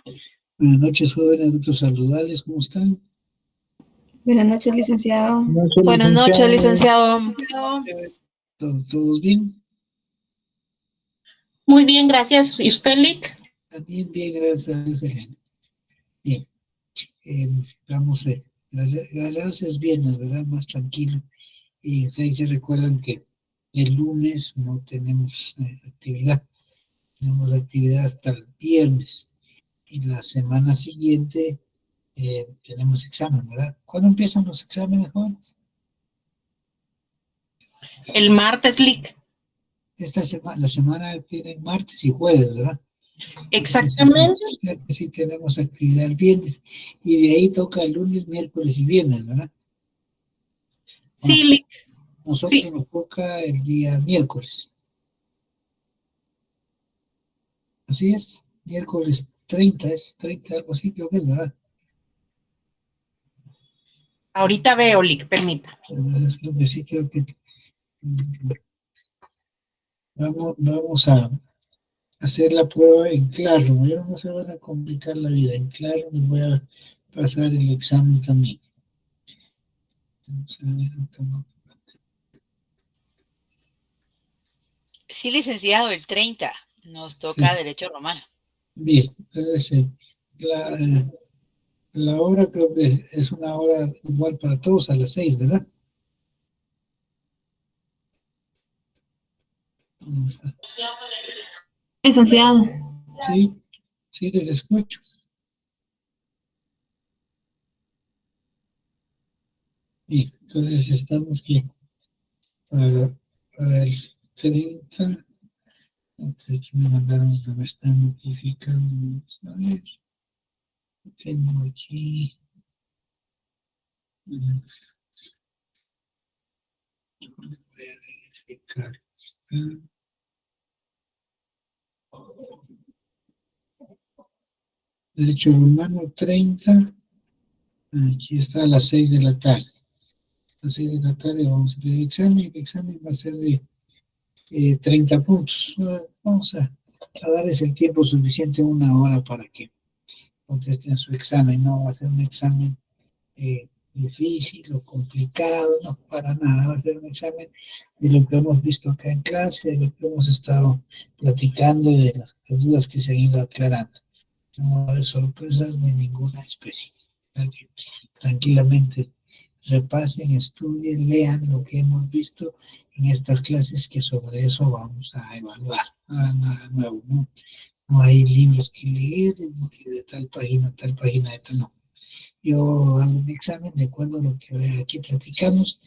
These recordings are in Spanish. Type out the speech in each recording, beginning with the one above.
Buenas noches, jóvenes, doctor saludarles, ¿cómo están? Buenas noches, licenciado. Buenas noches, licenciado. ¿Todos bien? Muy bien, gracias. ¿Y usted, Lick? También bien, gracias a Dios, Elena. Bien, vamos a ver. Gracias a Dios es viernes, ¿verdad? Más tranquilo. Y ustedes se recuerdan que el lunes no tenemos actividad. Tenemos actividad hasta el viernes. Y la semana siguiente tenemos examen, ¿verdad? ¿Cuándo empiezan los exámenes, jóvenes? El martes, Lick. La semana tiene martes y jueves, ¿verdad? Exactamente. Sí, tenemos actividad el viernes. Y de ahí toca el lunes, miércoles y viernes, ¿verdad? Sí, Lick. Nosotros Sí. nos toca el día miércoles. Así es, miércoles 30, es 30, algo así creo que es, ¿verdad? Ahorita veo, Lick, permítame. Es lo que sí creo que vamos a hacer la prueba en Claro. Ya no se van a complicar la vida. En Claro les voy a pasar el examen también. Sí, licenciado, el 30 nos toca Sí. Derecho Romano. Bien, entonces la hora creo que es una hora igual para todos a las 6, ¿verdad? Licenciado. Sí, les escucho. Bien, entonces estamos aquí para el 30. Entonces aquí me mandaron que me están notificando. A ver, tengo aquí. Voy a verificar. Derecho Romano 30. Aquí está a las 6 de la tarde. A las 6 de la tarde vamos a tener examen. El examen va a ser de 30 puntos. Vamos a darles el tiempo suficiente, una hora, para que contesten su examen. No va a ser un examen difícil o complicado, no, para nada. Va a ser un examen de lo que hemos visto acá en clase, de lo que hemos estado platicando y de las dudas que se han ido aclarando. No va a haber sorpresas de ninguna especie. Tranquilamente repasen, estudien, lean lo que hemos visto en estas clases, que sobre eso vamos a evaluar. Nada nuevo, ¿no? No hay libros que leer, ni que de tal página, de tal, no. Yo hago un examen de acuerdo a lo que aquí platicamos,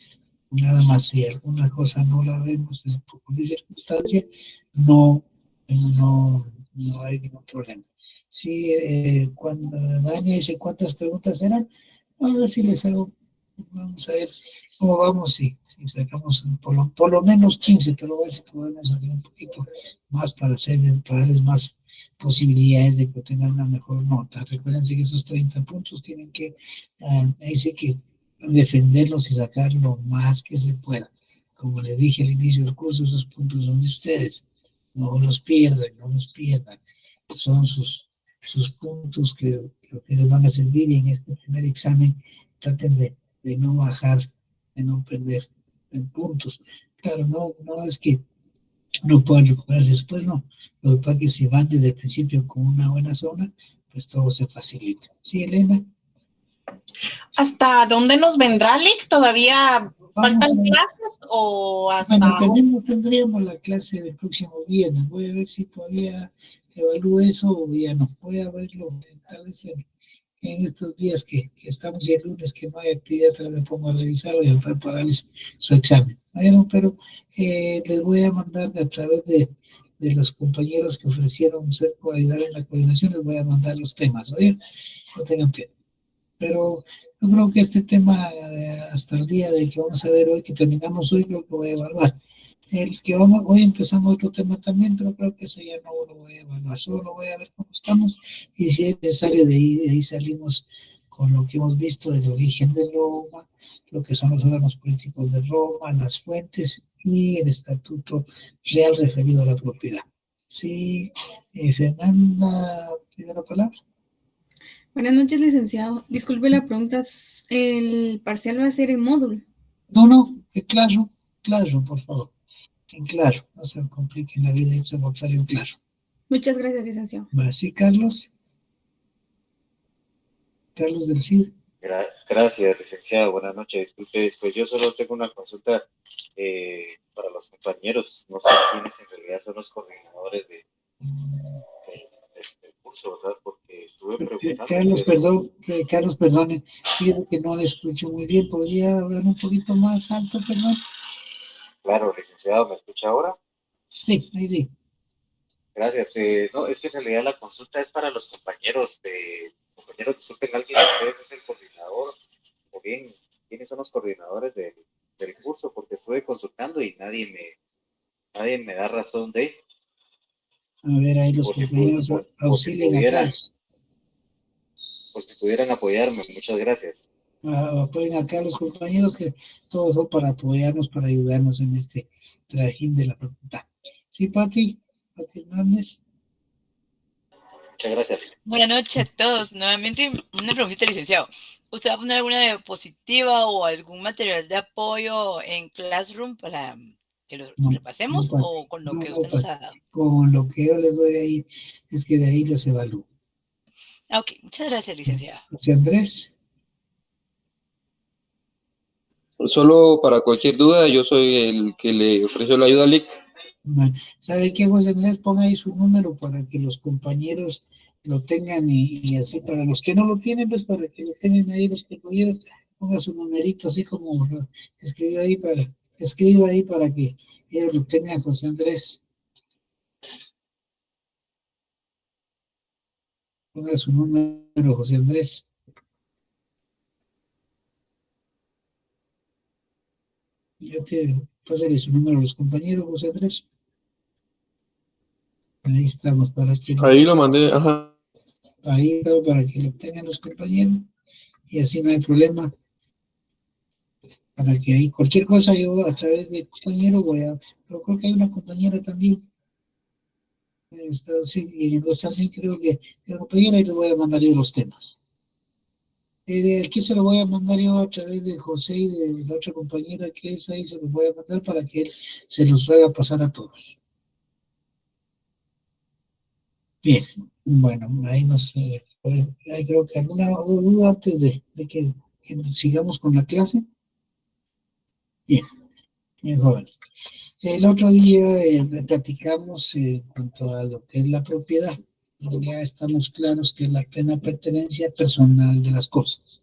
nada más. Si alguna cosa no la vemos por cualquier circunstancia, no hay ningún problema. Sí, cuando Dania dice cuántas preguntas eran, ahora sí les hago. Vamos a ver cómo vamos, si sacamos por lo menos 15, pero a ver si podemos sacar un poquito más para darles más posibilidades de que tengan una mejor nota. Recuérdense que esos 30 puntos tienen que, dice que defenderlos y sacar lo más que se pueda. Como les dije al inicio del curso, esos puntos son de ustedes. No los pierdan, no los pierdan. Son sus puntos que les van a servir, y en este primer examen traten de no bajar, de no perder puntos. Claro, no es que no puedan recuperarse después, no. Lo que pasa es que si van desde el principio con una buena zona, pues todo se facilita. ¿Sí, Elena? ¿Hasta dónde nos vendrá, Lick? ¿Todavía faltan clases o hasta...? Bueno, tendríamos la clase del próximo viernes. Voy a ver si todavía evalúo eso o ya no. Voy a verlo tal vez en estos días que estamos ya el lunes, que no hay actividad, tal vez me pongo a revisarlo y a prepararles su examen. Bueno, pero les voy a mandar a través de los compañeros que ofrecieron ser ayudar en la coordinación, les voy a mandar los temas, ¿oye? No tengan pena. Pero yo creo que este tema, hasta el día de que vamos a ver hoy, que terminamos hoy, creo que voy a evaluar. El que hoy empezamos otro tema también, pero creo que eso ya no lo voy a evaluar, solo lo voy a ver cómo estamos, y si es necesario, de ahí salimos con lo que hemos visto del origen de Roma, lo que son los órganos políticos de Roma, las fuentes y el estatuto real referido a la propiedad. Sí, Fernanda, ¿tiene la palabra? Buenas noches, licenciado. Disculpe la pregunta, ¿el parcial va a ser en módulo? No, en claro, por favor. En claro, no se compliquen la vida y se va a usar en claro. Muchas gracias, licenciado. ¿Va así, Carlos? Carlos del CID. Gracias, licenciado. Buenas noches. Disculpe, pues yo solo tengo una consulta para los compañeros. No sé quiénes en realidad son los coordinadores del curso, ¿verdad? Porque estuve preguntando. Carlos, perdone, pido que no le escucho muy bien. ¿Podría hablar un poquito más alto, perdón? Claro, licenciado, ¿me escucha ahora? Sí, ahí sí. Gracias. No, es que en realidad la consulta es para los compañeros. Compañeros, disculpen, ¿alguien de ustedes es el coordinador? O bien, ¿quiénes son los coordinadores del curso? Porque estuve consultando y nadie me da razón de. A ver, ahí los Por compañeros auxilien a Carlos. Por si pudieran apoyarme, muchas gracias. Apoyen acá a los compañeros que todos son para apoyarnos, para ayudarnos en este trajín de la facultad. Sí, Pati Hernández. Muchas gracias. Buenas noches a todos. Nuevamente una pregunta, licenciado. ¿Usted va a poner alguna diapositiva o algún material de apoyo en Classroom para que lo repasemos Pati, o con lo que usted nos ha dado? Con lo que yo les doy ahí, es que de ahí les evalúo. Ok, muchas gracias, licenciado. José Andrés. Solo para cualquier duda, yo soy el que le ofreció la ayuda a Lick. Bueno, ¿sabe qué, José Andrés? Ponga ahí su número para que los compañeros lo tengan y así para los que no lo tienen, pues para que lo tengan ahí los compañeros, ponga su numerito así como escriba ahí para que ellos lo tengan, José Andrés. Ponga su número, José Andrés. Pásale su número a los compañeros, José Andrés. Ahí estamos para que ahí lo mandé, ajá. Ahí está para que lo tengan los compañeros y así no hay problema. Para que ahí cualquier cosa yo a través de compañero pero creo que hay una compañera también. Sí, y pues también creo que la compañera y le voy a mandar yo los temas. Aquí se lo voy a mandar yo a través de José y de la otra compañera que es ahí, se los voy a mandar para que él se los haga pasar a todos. Bien, bueno, ahí ahí creo que alguna duda antes de que sigamos con la clase. Bien, bien, joven. El otro día platicamos en cuanto a lo que es la propiedad. Ya estamos claros que es la plena pertenencia personal de las cosas.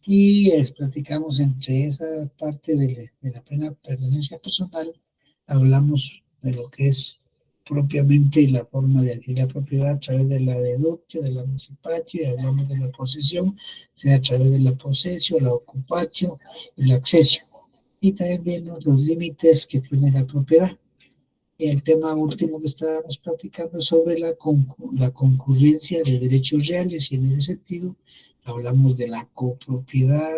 Y platicamos entre esa parte de la plena pertenencia personal, hablamos de lo que es propiamente la forma de adquirir la propiedad a través de la deductio, de la anticipatio, y hablamos de la posesión, sea a través de la posesión, la ocupatio, el acceso. Y también vemos los límites que tiene la propiedad. Y el tema último que estábamos platicando sobre la concurrencia de derechos reales, y en ese sentido hablamos de la copropiedad,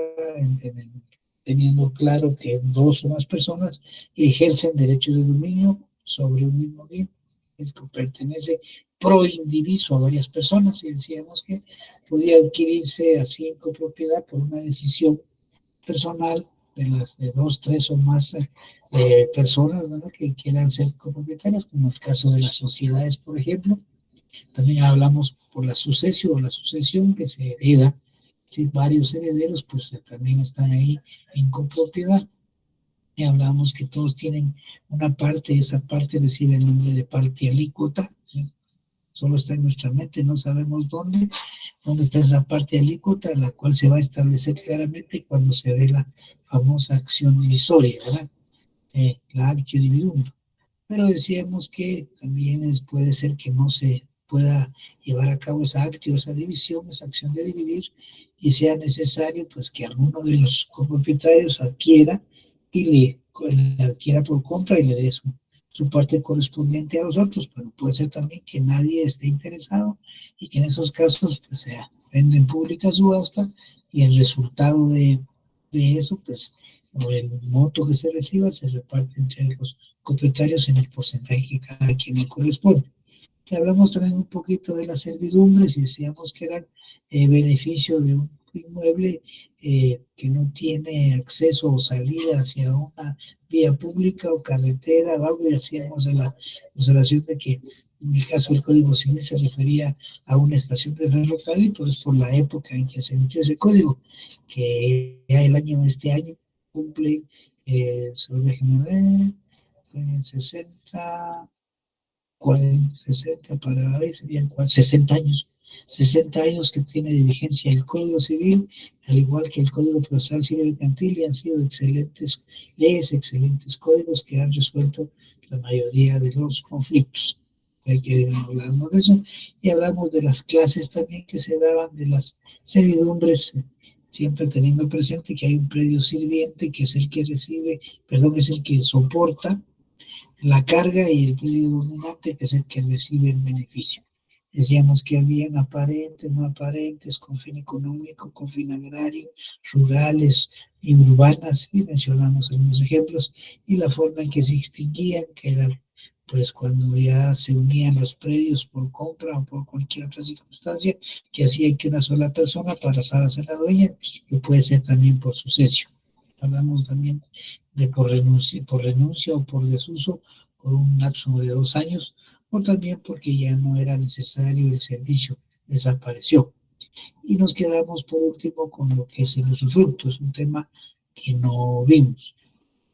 teniendo claro que dos o más personas ejercen derechos de dominio sobre un mismo bien, es que pertenece pro indiviso a varias personas, y decíamos que podía adquirirse así en copropiedad por una decisión personal de dos, tres o más personas, ¿no?, que quieran ser copropietarias, como el caso de las sociedades, por ejemplo. También hablamos por la sucesión o la sucesión que se hereda. Si varios herederos, pues también están ahí en copropiedad. Y hablamos que todos tienen una parte, esa parte recibe el nombre de parte alícuota, ¿sí? Solo está en nuestra mente, no sabemos dónde está esa parte alícuota, la cual se va a establecer claramente cuando se dé la famosa acción divisoria, ¿verdad? La actio dividum. Pero decíamos que también puede ser que no se pueda llevar a cabo esa actio, esa división, esa acción de dividir, y sea necesario pues que alguno de los copropietarios adquiera y le adquiera por compra y le dé su parte correspondiente a los otros, pero puede ser también que nadie esté interesado y que en esos casos pues se vende en pública subasta y el resultado de eso, pues, o el monto que se reciba se reparte entre los copropietarios en el porcentaje que cada quien le corresponde. que hablamos también un poquito de las servidumbres y decíamos que eran beneficio de un inmueble que no tiene acceso o salida hacia una vía pública o carretera o algo, y hacíamos la observación de que en el caso del Código Civil se refería a una estación de ferrocarril, pues por la época en que se emitió ese código, que ya este año cumple, déjenme ver, en 60, 60 para hoy serían 60 años. 60 años que tiene de vigencia el Código Civil, al igual que el Código Procesal Civil Mercantil, y han sido excelentes leyes, excelentes códigos que han resuelto la mayoría de los conflictos. Hay que hablarnos de eso, y hablamos de las clases también que se daban de las servidumbres, siempre teniendo presente que hay un predio sirviente que es el que recibe, es el que soporta la carga, y el predio dominante que es el que recibe el beneficio. Decíamos que habían aparentes, no aparentes, con fin económico, con fin agrario, rurales y urbanas, y mencionamos algunos ejemplos, y la forma en que se extinguían, que era pues cuando ya se unían los predios por compra o por cualquier otra circunstancia, que hacía que una sola persona pasara a ser la dueña, que puede ser también por sucesión. Hablamos también de por renuncia o por desuso por un lapso de 2 años, o también porque ya no era necesario, el servicio desapareció. Y nos quedamos por último con lo que es el usufructo, es un tema que no vimos,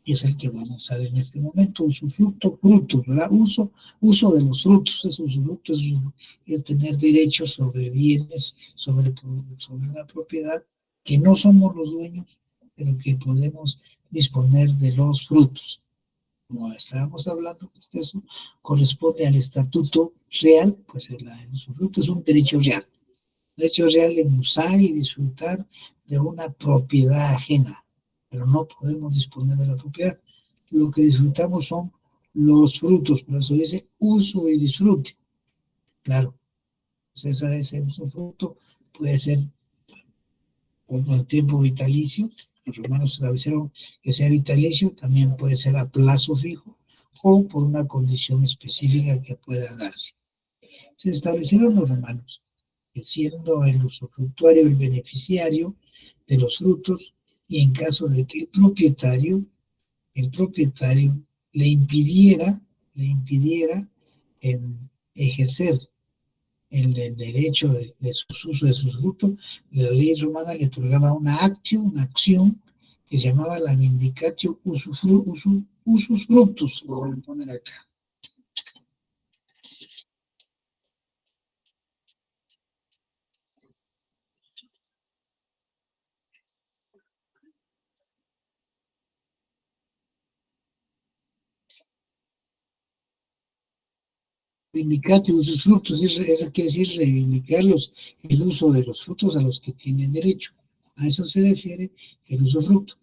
y es el que vamos a ver en este momento. Usufructo, frutos, ¿verdad? Uso de los frutos. Es usufructo, es tener derechos sobre bienes, sobre una propiedad que no somos los dueños, pero que podemos disponer de los frutos. Como estábamos hablando, pues eso corresponde al estatuto real, pues el usufructo es un derecho real. Derecho real en usar y disfrutar de una propiedad ajena, pero no podemos disponer de la propiedad. Lo que disfrutamos son los frutos, por eso dice uso y disfrute. Claro, pues ese usufructo puede ser por el tiempo vitalicio. Los romanos establecieron que sea vitalicio, también puede ser a plazo fijo o por una condición específica que pueda darse. Se establecieron los romanos que siendo el usufructuario el beneficiario de los frutos, y en caso de que el propietario le impidiera ejercer el derecho de su uso de sus frutos, la ley romana le otorgaba una acción que se llamaba la vindicatio usufructus, lo voy a poner acá. Vindicatio usufructus, eso quiere decir reivindicar el uso de los frutos a los que tienen derecho. A eso se refiere el usufructo.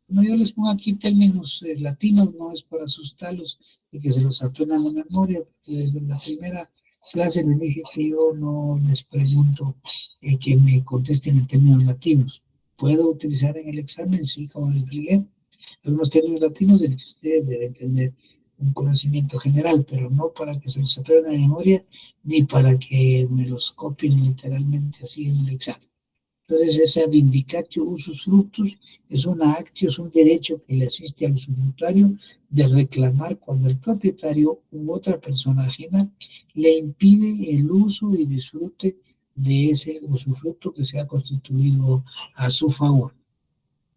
Cuando yo les pongo aquí términos latinos, no es para asustarlos y que se los aprendan de memoria, porque desde la primera clase les dije que yo no les pregunto que me contesten en términos latinos. Puedo utilizar en el examen, sí, como les expliqué, algunos términos latinos de los que ustedes deben tener un conocimiento general, pero no para que se los aprendan de memoria, ni para que me los copien literalmente así en el examen. Entonces, esa vindicatio usufructus es una actio, es un derecho que le asiste al usufructuario de reclamar cuando el propietario u otra persona ajena le impide el uso y disfrute de ese usufructo que se ha constituido a su favor.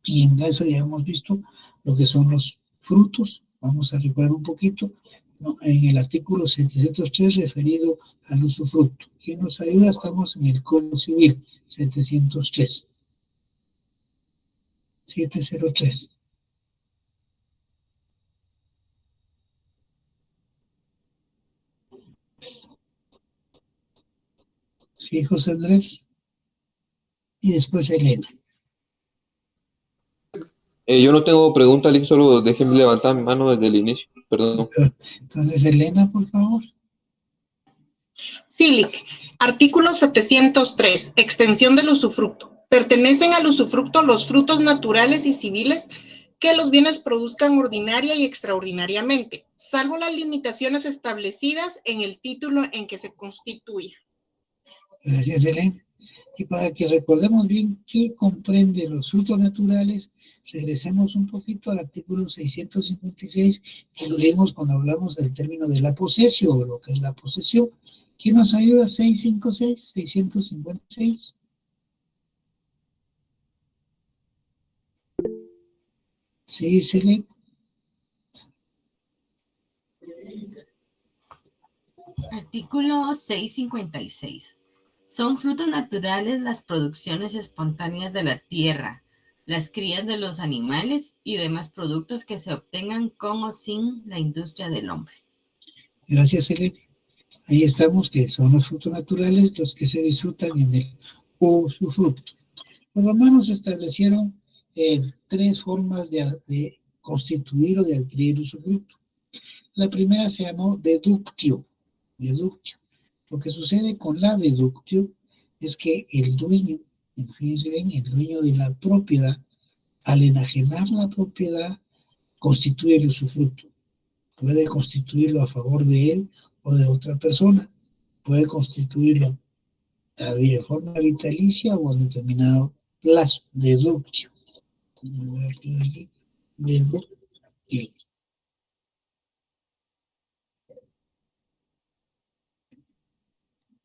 Y en eso ya hemos visto lo que son los frutos. Vamos a recordar un poquito, ¿no? En el artículo 703 referido al usufructo. ¿Quién nos ayuda? Estamos en el Código Civil 703. 703. Sí, José Andrés. Y después Elena. Yo no tengo pregunta, Lick, solo déjenme levantar mi mano desde el inicio. Perdón. Entonces, Elena, por favor. SILIC, artículo 703, extensión del usufructo. Pertenecen al usufructo los frutos naturales y civiles que los bienes produzcan ordinaria y extraordinariamente, salvo las limitaciones establecidas en el título en que se constituya. Gracias, Helen. Y para que recordemos bien qué comprende los frutos naturales, regresemos un poquito al artículo 656, que lo vimos cuando hablamos del término de la posesión, o lo que es la posesión. ¿Quién nos ayuda? 656. Sí, Selene. Artículo 656. Son frutos naturales las producciones espontáneas de la tierra, las crías de los animales y demás productos que se obtengan con o sin la industria del hombre. Gracias, Selene. Ahí estamos, que son los frutos naturales los que se disfrutan en el usufructo. Los romanos establecieron 3 formas de constituir o de adquirir usufructo. La primera se llamó deductio. Lo que sucede con la deductio es que el dueño, fíjense bien, el dueño de la propiedad, al enajenar la propiedad, constituye el usufructo. Puede constituirlo a favor de él o de otra persona. Puede constituirlo de forma vitalicia o a determinado plazo, deductio.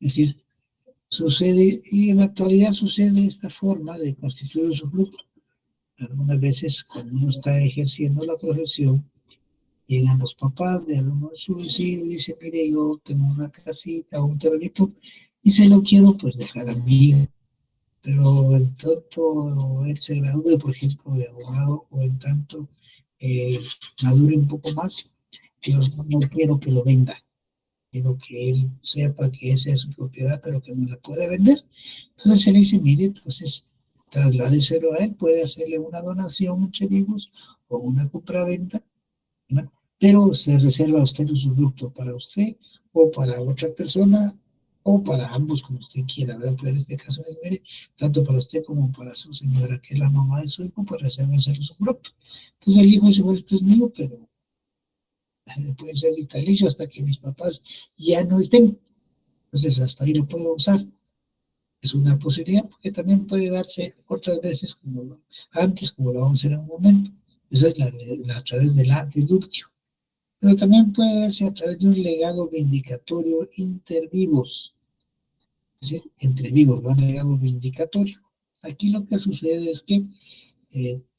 Es decir, sucede, y en la actualidad sucede esta forma de constituir usufructo. Algunas veces, cuando uno está ejerciendo la profesión, llegan los papás de alguno de sus hijos y dicen, mire, yo tengo una casita o un terrenito y se lo quiero pues dejar a mi hijo. Pero en tanto él se gradúe, por ejemplo, de abogado, o en tanto madure un poco más, yo no quiero que lo venda. Quiero que él sepa que esa es su propiedad, pero que no la puede vender. Entonces se le dice, mire, entonces trasládeselo a él, puede hacerle una donación entre vivos o una compraventa, ¿no? Pero se reserva a usted el usufructo para usted o para otra persona o para ambos, como usted quiera, ¿verdad? Pero en este caso es, mire, tanto para usted como para su señora, que es la mamá de su hijo, pues reservarse el usufructo. Entonces el hijo dice, bueno, esto es mío, pero puede ser vitalicio hasta que mis papás ya no estén. Entonces hasta ahí lo puedo usar. Es una posibilidad, porque también puede darse otras veces como antes, como lo vamos a hacer en un momento. Esa es a través de la deductio. Pero también puede darse a través de un legado vindicatorio inter vivos. Es decir, entre vivos, ¿no? Un legado vindicatorio. Aquí lo que sucede es que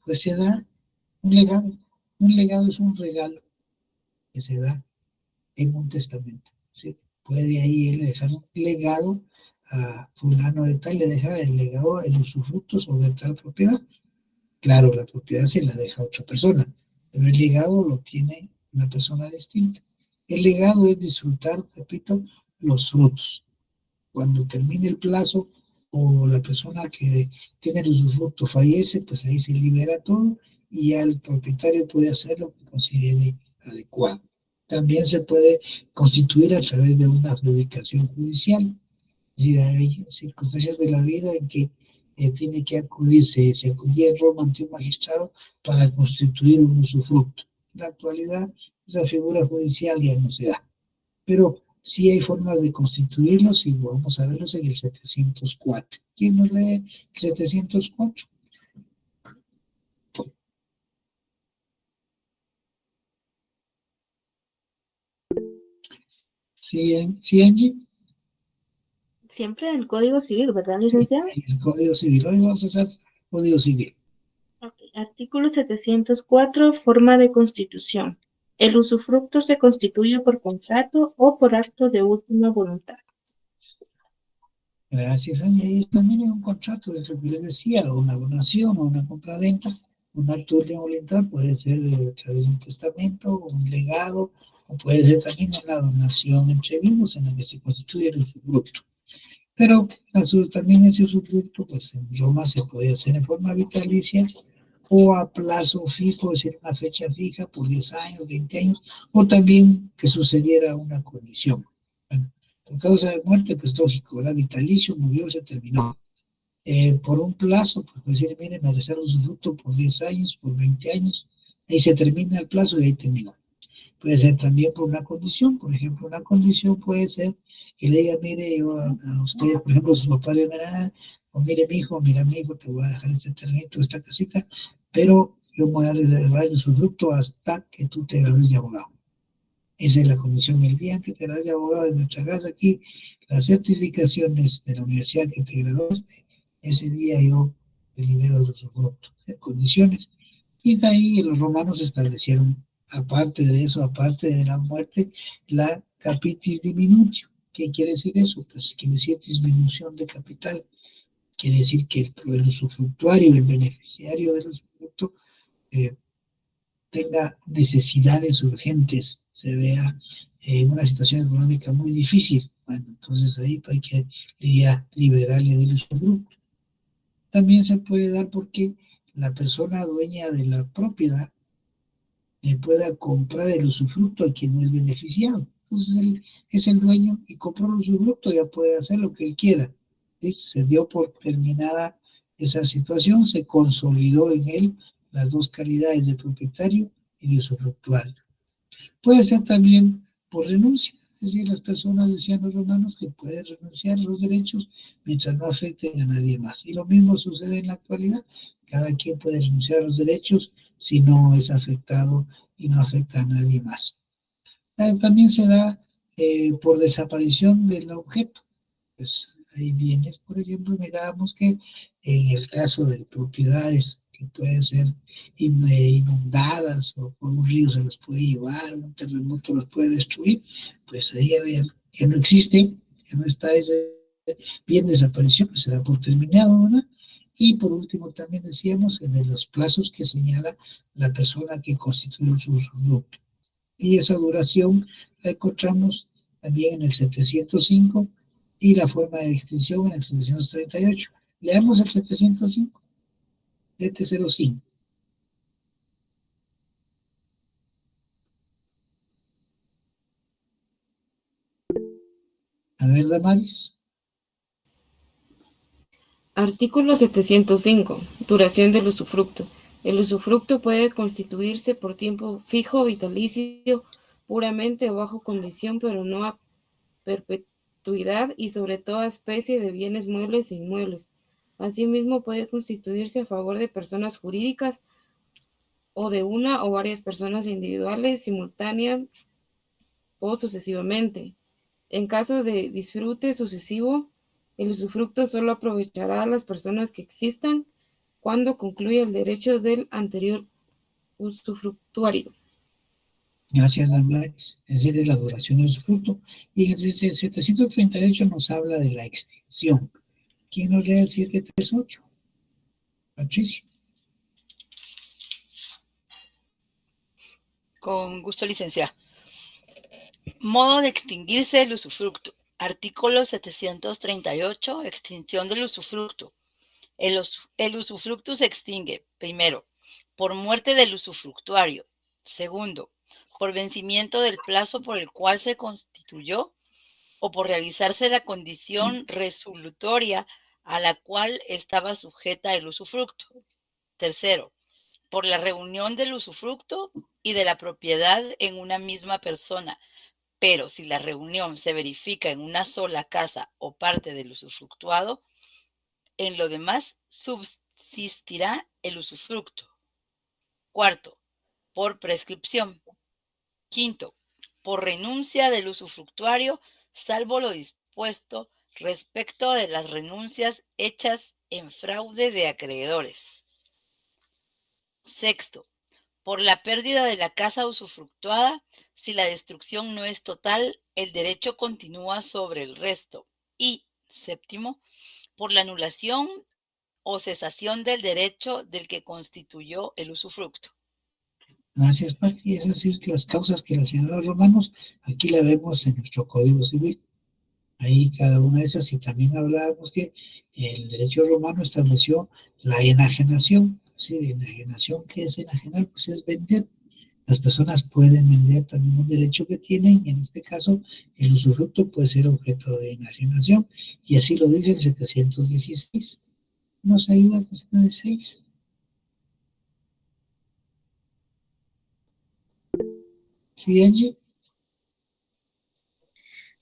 pues se da un legado. Un legado es un regalo que se da en un testamento, ¿sí? Puede ahí él dejar un legado a fulano de tal, le deja el legado, el usufructo sobre tal propiedad. Claro, la propiedad se la deja a otra persona, pero el legado lo tiene una persona distinta. El legado es disfrutar, repito, los frutos. Cuando termine el plazo o la persona que tiene el usufructo fallece, pues ahí se libera todo y ya el propietario puede hacer lo que considere adecuado. También se puede constituir a través de una adjudicación judicial. Es decir, hay circunstancias de la vida en que tiene que acudirse, se acudía en Roma ante un magistrado para constituir un usufructo. En la actualidad, esa figura judicial ya no se da. Pero sí hay formas de constituirlos y vamos a verlos en el 704. ¿Quién nos lee el 704? ¿Sí, Angie? Siempre el Código Civil, ¿verdad, licenciado? Sí, el Código Civil. Hoy vamos a hacer Código Civil. Okay. Artículo 704, forma de constitución. El usufructo se constituye por contrato o por acto de última voluntad. Gracias, Angie. También hay un contrato de lo que les decía, una donación o una compraventa, un acto de última voluntad puede ser a través de un testamento o un legado, o puede ser también una donación entre vivos en la que se constituye el usufructo. Pero también ese usufructo, pues en Roma se puede hacer en forma vitalicia o a plazo fijo, es decir, una fecha fija por 10 años, 20 años, o también que sucediera una colisión. Bueno, por causa de muerte, pues lógico, ¿verdad? Vitalicio, murió, se terminó. por un plazo, pues puede decir, mire, me reservo usufructo por 10 años, por 20 años, ahí se termina el plazo y ahí terminó. Puede ser también por una condición, por ejemplo, una condición puede ser que le diga, mire, yo a usted, por ejemplo, su papá le dirá, o mire mi hijo, te voy a dejar este terrenito, esta casita, pero yo voy a reservar el usufructo hasta que tú te gradúes de abogado. Esa es la condición. El día en que te gradúes de abogado en nuestra casa aquí, las certificaciones de la universidad que te graduaste, ese día yo te libero el usufructo. Condiciones. Y de ahí los romanos establecieron, aparte de eso, aparte de la muerte, la capitis diminutio. ¿Qué quiere decir eso? Pues quiere decir disminución de capital. Quiere decir que el usufructuario, el beneficiario del usufructo, tenga necesidades urgentes, se vea en una situación económica muy difícil. Bueno, entonces ahí hay que liberarle del usufructo. También se puede dar porque la persona dueña de la propiedad le pueda comprar el usufructo a quien no es beneficiado. Entonces él es el dueño y compró el usufructo, ya puede hacer lo que él quiera. ¿Sí? Se dio por terminada esa situación, se consolidó en él las dos calidades de propietario y de usufructuario. Puede ser también por renuncia, es decir, las personas decían los romanos que pueden renunciar a los derechos mientras no afecten a nadie más. Y lo mismo sucede en la actualidad, cada quien puede renunciar a los derechos si no es afectado y no afecta a nadie más. También se da por desaparición del objeto. Pues hay bienes, por ejemplo, mirábamos que en el caso de propiedades que pueden ser inundadas o por un río se los puede llevar, un terremoto los puede destruir, pues ahí ya no existe, ya no está ese bien desapareció, pues se da por terminado, ¿verdad? Y por último también decíamos de los plazos que señala la persona que constituye su usufructo. Y esa duración la encontramos también en el 705 y la forma de extinción en el 738. Leamos el 705. 705. A ver, Damaris. Artículo 705. Duración del usufructo. El usufructo puede constituirse por tiempo fijo, vitalicio, puramente o bajo condición, pero no a perpetuidad y sobre toda especie de bienes muebles e inmuebles. Asimismo, puede constituirse a favor de personas jurídicas o de una o varias personas individuales simultáneas o sucesivamente. En caso de disfrute sucesivo, el usufructo solo aprovechará a las personas que existan cuando concluya el derecho del anterior usufructuario. Gracias, Damaris. Es decir, de la duración del usufructo. Y el 738 nos habla de la extinción. ¿Quién nos lee el 738? Patricia. Con gusto, licenciada. Modo de extinguirse el usufructo. Artículo 738. Extinción del usufructo. El usufructo se extingue, primero, por muerte del usufructuario. Segundo, por vencimiento del plazo por el cual se constituyó o por realizarse la condición resolutoria a la cual estaba sujeta el usufructo. Tercero, por la reunión del usufructo y de la propiedad en una misma persona, pero si la reunión se verifica en una sola casa o parte del usufructuado, en lo demás subsistirá el usufructo. Cuarto, por prescripción. Quinto, por renuncia del usufructuario, salvo lo dispuesto respecto de las renuncias hechas en fraude de acreedores. Sexto, por la pérdida de la casa usufructuada, si la destrucción no es total, el derecho continúa sobre el resto. Y séptimo, por la anulación o cesación del derecho del que constituyó el usufructo. Gracias, Pati. Es decir, que las causas que le señalaron los romanos, aquí la vemos en nuestro Código Civil. Ahí cada una de esas, y también hablábamos que el derecho romano estableció la enajenación. Sí, enajenación, ¿qué es enajenar? Pues es vender. Las personas pueden vender también un derecho que tienen, y en este caso el usufructo puede ser objeto de enajenación, y así lo dice el 716. ¿Nos ayuda a cuestión de 6? ¿Sí, Angie?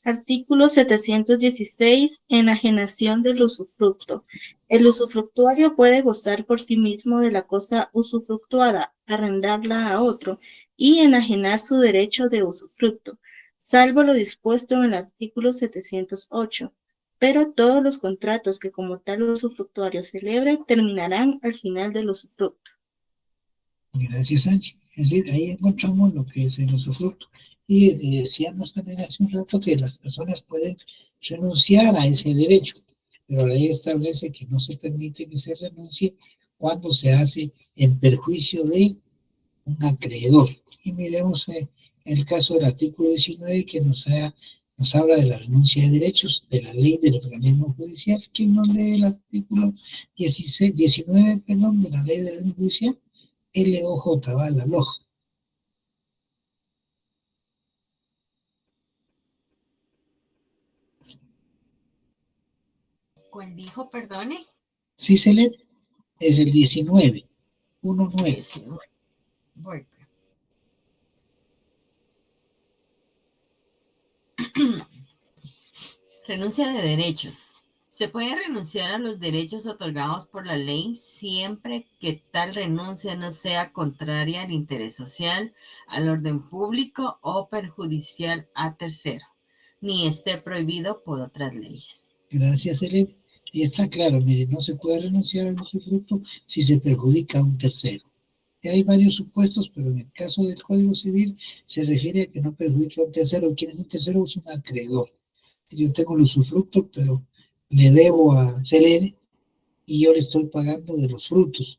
Artículo 716. Enajenación del usufructo. El usufructuario puede gozar por sí mismo de la cosa usufructuada, arrendarla a otro y enajenar su derecho de usufructo, salvo lo dispuesto en el artículo 708. Pero todos los contratos que como tal usufructuario celebre terminarán al final del usufructo. Gracias, Angie. Es decir, ahí encontramos lo que es el usufructo. Y decíamos también hace un rato que las personas pueden renunciar a ese derecho, pero la ley establece que no se permite que se renuncie cuando se hace en perjuicio de un acreedor. Y miremos el caso del artículo 19 que nos habla de la renuncia de derechos de la ley del organismo judicial. ¿Quién nos lee el artículo 19, perdón, de la ley del organismo judicial? LOJ, va la LOJ. ¿Cuál dijo, perdone? ¿Sí se lee? Es el 19, 1.9. 19. Voy. Renuncia de derechos. Se puede renunciar a los derechos otorgados por la ley siempre que tal renuncia no sea contraria al interés social, al orden público o perjudicial a tercero, ni esté prohibido por otras leyes. Gracias, Elena. Y está claro, mire, no se puede renunciar al usufructo si se perjudica a un tercero. Y hay varios supuestos, pero en el caso del Código Civil se refiere a que no perjudica a un tercero. ¿Quién es un tercero? Es un acreedor. Yo tengo el usufructo, pero le debo a Selene y yo le estoy pagando de los frutos.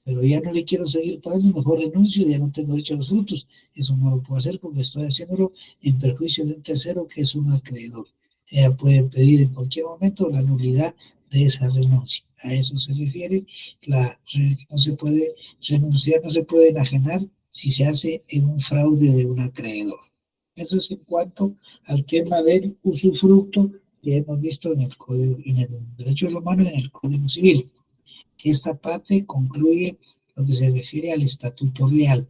Pero ya no le quiero seguir pagando, mejor renuncio y ya no tengo derecho a los frutos. Eso no lo puedo hacer porque estoy haciéndolo en perjuicio de un tercero que es un acreedor. Ella puede pedir en cualquier momento la nulidad de esa renuncia. A eso se refiere. No se puede renunciar, no se puede enajenar si se hace en un fraude de un acreedor. Eso es en cuanto al tema del usufructo que hemos visto en el derecho romano y en el Código Civil. Esta parte concluye lo que se refiere al estatuto real.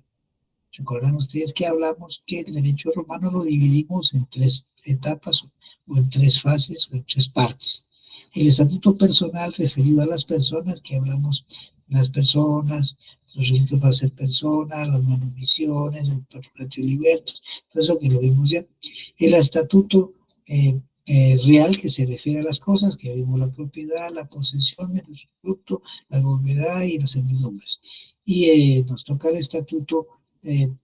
Recuerdan ustedes que hablamos que el derecho romano lo dividimos en 3 etapas o en 3 fases o en 3 partes. El estatuto personal referido a las personas, que hablamos las personas, los requisitos para ser persona, las manumisiones, el patronatio libertos, todo eso que lo vimos ya. El estatuto real, que se refiere a las cosas, que vimos la propiedad, la posesión, el usufructo, la propiedad y las servidumbres. Y nos toca el estatuto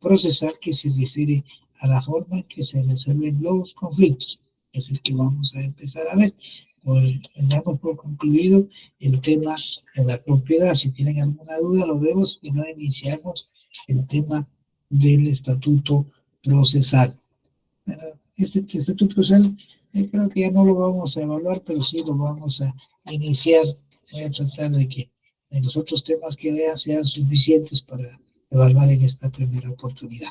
procesal, que se refiere a la forma en que se resuelven los conflictos. Es el que vamos a empezar a ver. Damos por concluido el tema de la propiedad. Si tienen alguna duda, lo vemos y no iniciamos el tema del estatuto procesal. Este estatuto procesal creo que ya no lo vamos a evaluar, pero sí lo vamos a iniciar. Voy a tratar de que los otros temas que vean sean suficientes para evaluar en esta primera oportunidad.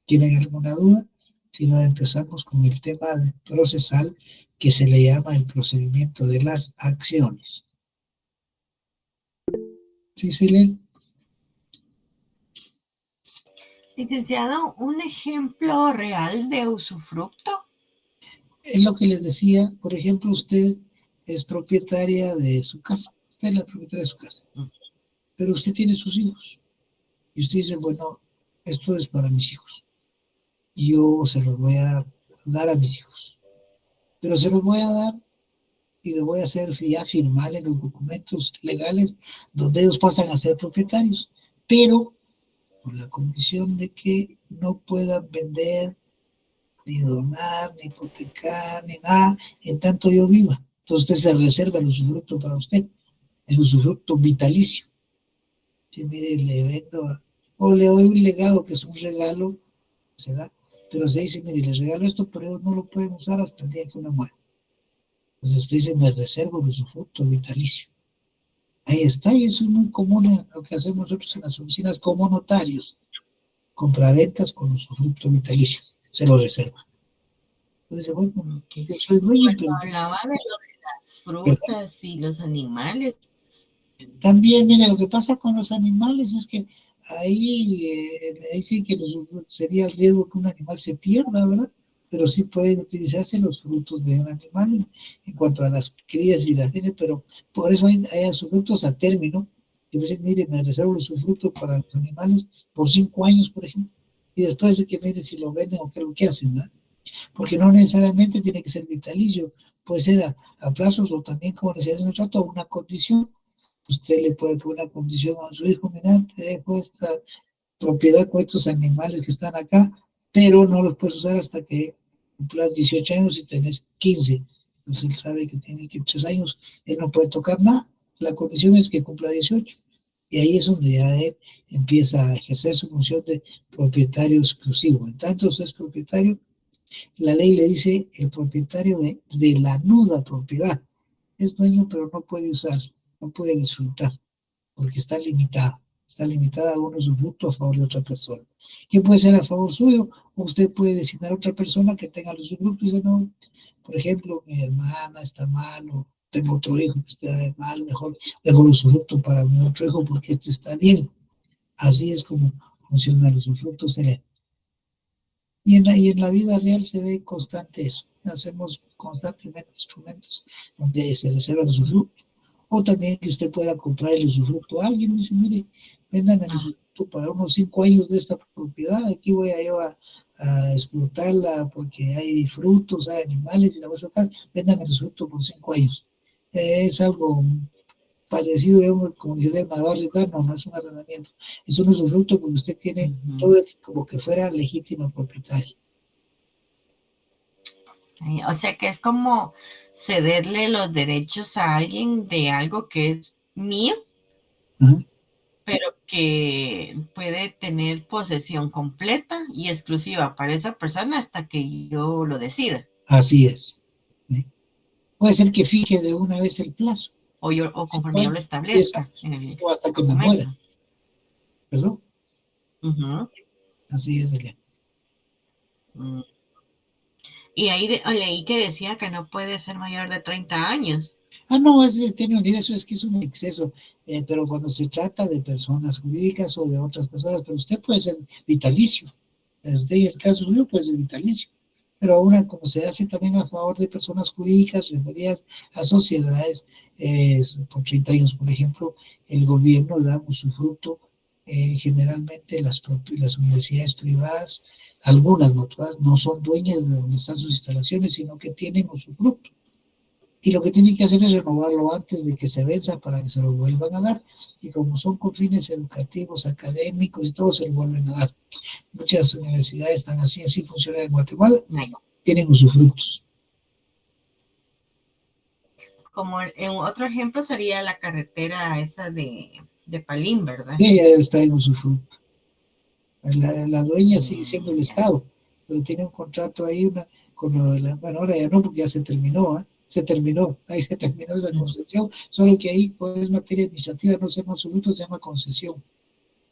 ¿Tienen alguna duda? Si no, empezamos con el tema procesal, que se le llama el procedimiento de las acciones. ¿Sí, Silene? Licenciado, ¿un ejemplo real de usufructo? Es lo que les decía. Por ejemplo, usted es propietaria de su casa. Usted es la propietaria de su casa. Pero usted tiene sus hijos. Y usted dice, bueno, esto es para mis hijos. Y yo se los voy a dar a mis hijos. Pero se los voy a dar y lo voy a hacer ya firmar en los documentos legales donde ellos pasan a ser propietarios. Pero con la condición de que no puedan vender, ni donar, ni hipotecar, ni nada, en tanto yo viva. Entonces usted se reserva el usufructo para usted, el usufructo vitalicio. Si mire, le vendo, o le doy un legado, que es un regalo, se da, pero se dice, mire, les regalo esto, pero ellos no lo pueden usar hasta el día que uno muera. Entonces usted dice, me reservo el usufructo vitalicio. Ahí está, y eso es muy común en lo que hacemos nosotros en las oficinas como notarios. Compraventas con usufructo vitalicio, se lo reserva. Entonces, bueno, yo soy dueño, Cuando hablaba de lo de las frutas y los animales, También, mira, lo que pasa con los animales es que ahí sí que sería el riesgo que un animal se pierda, ¿verdad? Pero sí pueden utilizarse los frutos de un animal en cuanto a las crías y las crías, pero por eso hay usufructos a término. Que dicen, mire, me reservo el usufructo para los animales por 5 años, por ejemplo, y después de que miren si lo venden o qué es lo que hacen, ¿verdad? Porque no necesariamente tiene que ser vitalicio, puede ser a plazos o también, como decía en el trato, una condición. Usted le puede poner una condición a su hijo, mira, te dejo esta propiedad con estos animales que están acá, pero no los puedes usar hasta que cumplas 18 años y tenés 15. Entonces él sabe que tiene que 3 años, él no puede tocar nada. La condición es que cumpla 18. Y ahí es donde ya él empieza a ejercer su función de propietario exclusivo. En tanto es propietario, la ley le dice el propietario de la nuda propiedad. Es dueño, pero no puede usar, no puede disfrutar, porque está limitada a un usufructo a favor de otra persona. ¿Qué puede ser a favor suyo? O usted puede designar a otra persona que tenga el usufructo y dice, no, por ejemplo, mi hermana está mal, o tengo otro hijo que está mal, mejor dejo el usufructo para mi otro hijo porque este está bien. Así es como funciona el usufructo. Y en la vida real se ve constante eso. Hacemos constantemente instrumentos donde se reserva el usufructo. O también que usted pueda comprar el usufructo a alguien y dice, mire, véndame el usufructo para unos 5 años de esta propiedad. Aquí voy a yo a explotarla porque hay frutos, hay animales y la voy a explotar. Véndame el usufructo por 5 años. Es algo parecido, digamos, como dice, me va a arriesgar, no es un arrendamiento, es un usufructo porque usted tiene todo como que fuera legítimo propietario. O sea que es como cederle los derechos a alguien de algo que es mío, pero que puede tener posesión completa y exclusiva para esa persona hasta que yo lo decida. Así es. Puede ser que fije de una vez el plazo. O conforme yo lo establezca. O hasta que me muera. ¿Perdón? Así es, Eliana. Y ahí leí que decía que no puede ser mayor de 30 años. No, tiene un eso es que es un exceso, pero cuando se trata de personas jurídicas o de otras personas, pero usted puede ser vitalicio. En el caso suyo puede ser vitalicio. Pero ahora, como se hace también a favor de personas jurídicas referidas a sociedades, por 30 años, por ejemplo, el gobierno da usufructo, generalmente las universidades privadas, algunas, no todas, no son dueñas de donde están sus instalaciones, sino que tienen usufructo. Y lo que tienen que hacer es renovarlo antes de que se venza para que se lo vuelvan a dar. Y como son con fines educativos, académicos y todo, se lo vuelven a dar. Muchas universidades están así funciona en Guatemala, tienen usufructos. Como en otro ejemplo sería la carretera esa de Palín, ¿verdad? Sí, está en usufructo. La dueña sigue siendo el Estado, pero tiene un contrato ahí, bueno, ahora ya no, porque ya se terminó, ahí se terminó esa concesión, solo que ahí pues, es materia administrativa, no se llama usufructo, se llama concesión.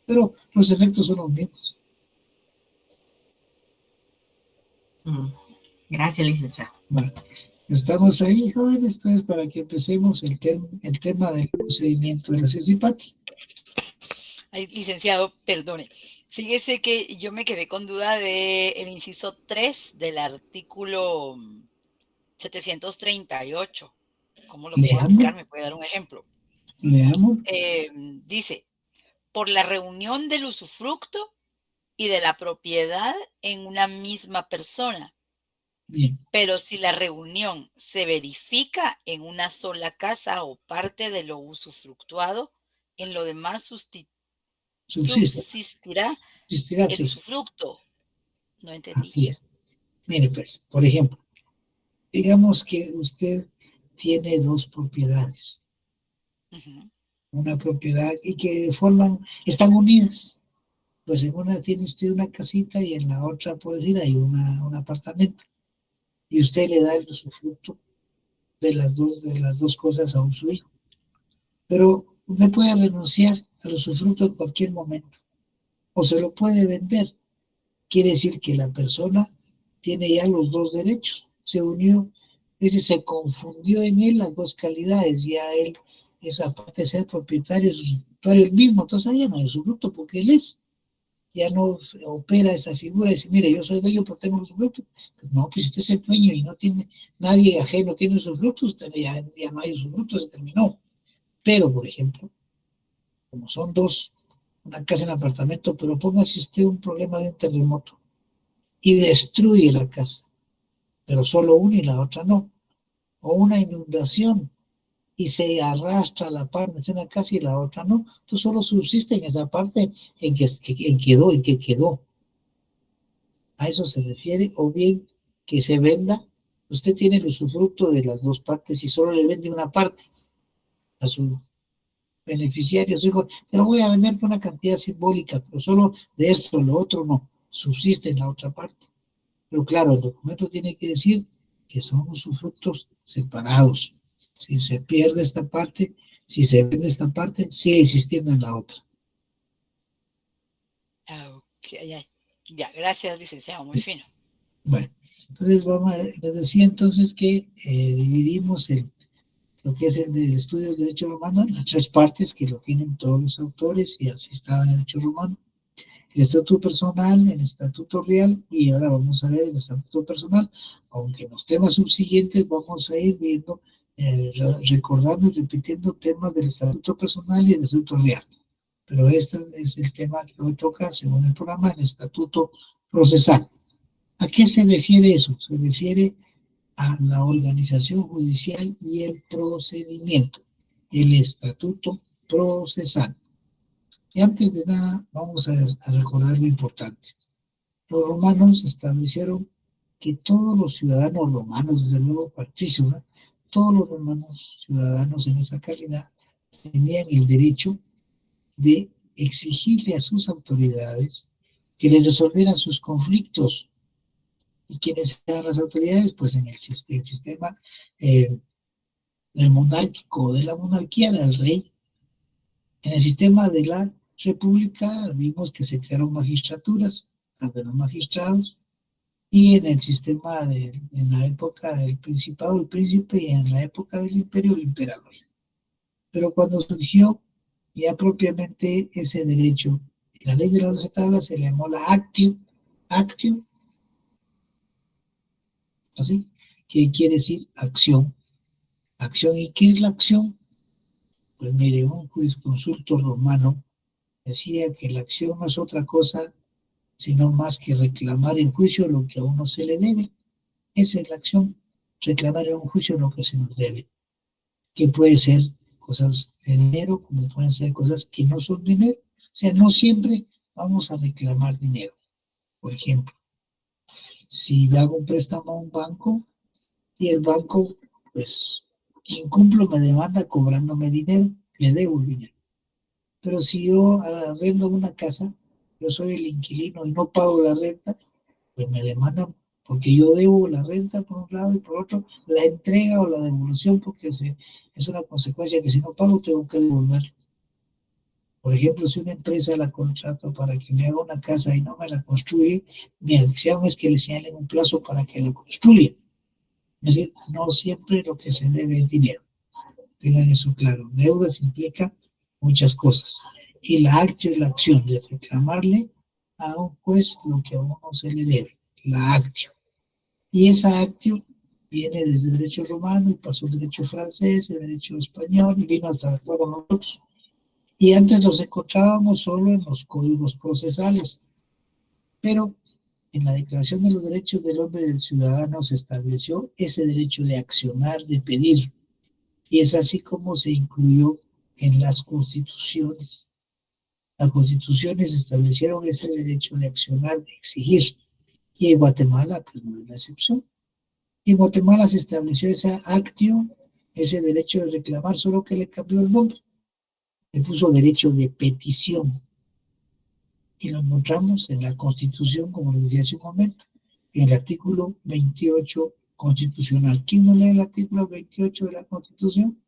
Pero los efectos son los mismos. Gracias, licenciado. Bueno, estamos ahí, jóvenes, entonces para que empecemos el tema del procedimiento de la CECIPATI. Ay, licenciado, perdone. Fíjese que yo me quedé con duda del inciso 3 del artículo 738. ¿Cómo lo puedo aplicar? ¿Me puede dar un ejemplo? Leamos. Dice, por la reunión del usufructo y de la propiedad en una misma persona. Bien. Pero si la reunión se verifica en una sola casa o parte de lo usufructuado, en lo demás subsistirá el usufructo. No entendí. Así es. Mire, pues, por ejemplo, digamos que usted tiene 2 propiedades. Una propiedad y que están unidas. Pues en una tiene usted una casita y en la otra, por decir, hay un apartamento. Y usted le da el usufructo de las dos cosas a su hijo. Pero usted puede renunciar al usufructo en cualquier momento. O se lo puede vender. Quiere decir que la persona tiene ya los 2 derechos. Se unió, se confundió en él las 2 calidades. Ya él esa parte de ser propietario, es usufructuario el mismo, entonces ahí ya no hay usufructo porque él es, ya no opera esa figura y dice, mire, yo soy dueño porque tengo usufructo. No, pues si usted es el dueño y no tiene, nadie ajeno tiene usufructo, usted ya no hay usufructo, se terminó. Pero, por ejemplo, como son dos, una casa en apartamento, pero póngase usted un problema de un terremoto y destruye la casa, pero solo una y la otra no. O una inundación y se arrastra la parte de una casa y la otra no. Entonces solo subsiste en esa parte en que quedó. A eso se refiere, o bien que se venda. Usted tiene el usufructo de las dos partes y solo le vende una parte a su beneficiario, a su hijo. Te lo voy a vender por una cantidad simbólica, pero solo de esto, lo otro no. Subsiste en la otra parte. Pero claro, el documento tiene que decir que son usufructos separados. Si se pierde esta parte, si se vende esta parte, sigue existiendo en la otra. Okay, ya, gracias, licenciado, muy fino. Bueno, entonces les decía entonces que dividimos lo que es el estudio del derecho romano en las tres partes que lo tienen todos los autores y así estaba en el derecho romano. El estatuto personal, el estatuto real y ahora vamos a ver el estatuto personal, aunque en los temas subsiguientes vamos a ir viendo, recordando y repitiendo temas del estatuto personal y el estatuto real. Pero este es el tema que hoy toca, según el programa, el estatuto procesal. ¿A qué se refiere eso? Se refiere a la organización judicial y el procedimiento, el estatuto procesal. Y antes de nada, vamos a recordar lo importante. Los romanos establecieron que todos los ciudadanos romanos, desde luego patricios, ¿no? Todos los romanos ciudadanos en esa calidad tenían el derecho de exigirle a sus autoridades que les resolvieran sus conflictos. ¿Y quiénes eran las autoridades? Pues en el sistema monárquico, de la monarquía del rey. En el sistema de la república vimos que se crearon magistraturas, de los magistrados, y en el sistema en la época del principado, el príncipe, y en la época del imperio, el emperador. Pero cuando surgió ya propiamente ese derecho, la ley de las 12 tablas se llamó la actio, así, que quiere decir acción. Acción, ¿y qué es la acción? Pues mire, un jurisconsulto romano decía que la acción no es otra cosa sino más que reclamar en juicio lo que a uno se le debe. Esa es la acción, reclamar en un juicio lo que se nos debe, que puede ser cosas de dinero, como pueden ser cosas que no son dinero. O sea, no siempre vamos a reclamar dinero. Por ejemplo, si hago un préstamo a un banco y el banco, pues, incumplo, me demanda cobrándome dinero, le debo el dinero. Pero si yo arrendo una casa, yo soy el inquilino y no pago la renta, pues me demandan porque yo debo la renta por un lado y por otro la entrega o la devolución porque es una consecuencia que si no pago tengo que devolver. Por ejemplo, si una empresa la contrato para que me haga una casa y no me la construye, mi acción es que le señalen un plazo para que la construya. Es decir, no siempre lo que se debe es dinero. Tengan eso claro. Deudas implica muchas cosas. Y la actio es la acción de reclamarle a un juez lo que a uno se le debe. La actio. Y esa actio viene desde el derecho romano y pasó al derecho francés, el derecho español y vino hasta todos nosotros. Y antes los encontrábamos solo en los códigos procesales. Pero en la Declaración de los Derechos del Hombre y del Ciudadano se estableció ese derecho de accionar, de pedir. Y es así como se incluyó en las constituciones. Las constituciones establecieron ese derecho de accionar, de exigir. Y en Guatemala, pues no es la excepción. Y en Guatemala se estableció esa actio, ese derecho de reclamar, solo que le cambió el nombre. Le puso derecho de petición. Y lo encontramos en la Constitución, como les decía hace un momento, en el artículo 28 constitucional. ¿Quién no lee el artículo 28 de la Constitución?